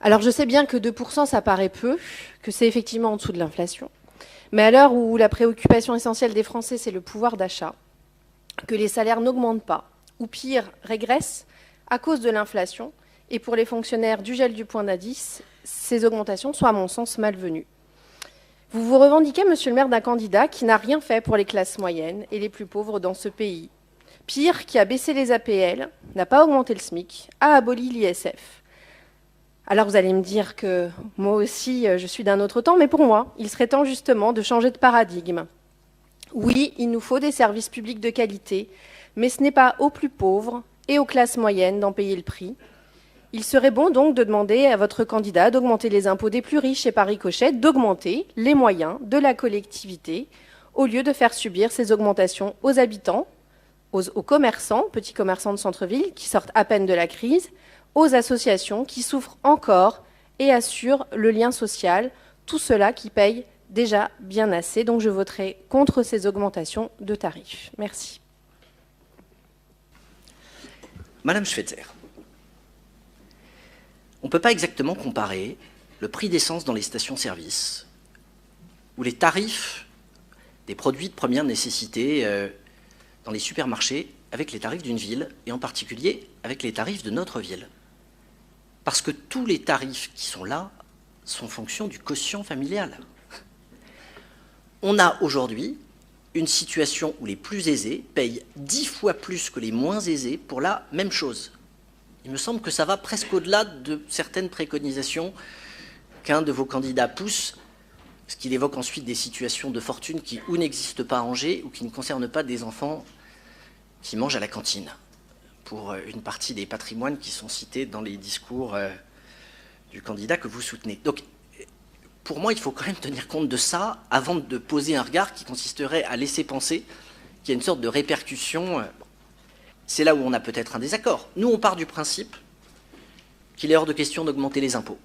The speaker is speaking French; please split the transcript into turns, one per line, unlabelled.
Alors je sais bien que 2%, ça paraît peu, que c'est effectivement en dessous de l'inflation. Mais à l'heure où la préoccupation essentielle des Français, c'est le pouvoir d'achat, que les salaires n'augmentent pas, ou pire, régressent à cause de l'inflation, et pour les fonctionnaires du gel du point d'indice, ces augmentations sont à mon sens malvenues. Vous vous revendiquez, monsieur le maire, d'un candidat qui n'a rien fait pour les classes moyennes et les plus pauvres dans ce pays. Pire, qui a baissé les APL, n'a pas augmenté le SMIC, a aboli l'ISF. Alors vous allez me dire que moi aussi, je suis d'un autre temps, mais pour moi, il serait temps justement de changer de paradigme. Oui, il nous faut des services publics de qualité, mais ce n'est pas aux plus pauvres et aux classes moyennes d'en payer le prix. Il serait bon donc de demander à votre candidat d'augmenter les impôts des plus riches et par ricochet, d'augmenter les moyens de la collectivité, au lieu de faire subir ces augmentations aux habitants, aux commerçants, petits commerçants de centre-ville, qui sortent à peine de la crise, aux associations qui souffrent encore et assurent le lien social, tout cela qui paye déjà bien assez. Donc je voterai contre ces augmentations de tarifs. Merci.
Madame Schweitzer, on ne peut pas exactement comparer le prix d'essence dans les stations-service ou les tarifs des produits de première nécessité dans les supermarchés avec les tarifs d'une ville, et en particulier avec les tarifs de notre ville. Parce que tous les tarifs qui sont là sont fonction du quotient familial. On a aujourd'hui une situation où les plus aisés payent 10 fois plus que les moins aisés pour la même chose. Il me semble que ça va presque au-delà de certaines préconisations qu'un de vos candidats pousse, parce qu'il évoque ensuite des situations de fortune qui ou n'existent pas à Angers ou qui ne concernent pas des enfants qui mangent à la cantine, pour une partie des patrimoines qui sont cités dans les discours du candidat que vous soutenez. Donc, pour moi, il faut quand même tenir compte de ça avant de poser un regard qui consisterait à laisser penser qu'il y a une sorte de répercussion. C'est là où on a peut-être un désaccord. Nous, on part du principe qu'il est hors de question d'augmenter les impôts.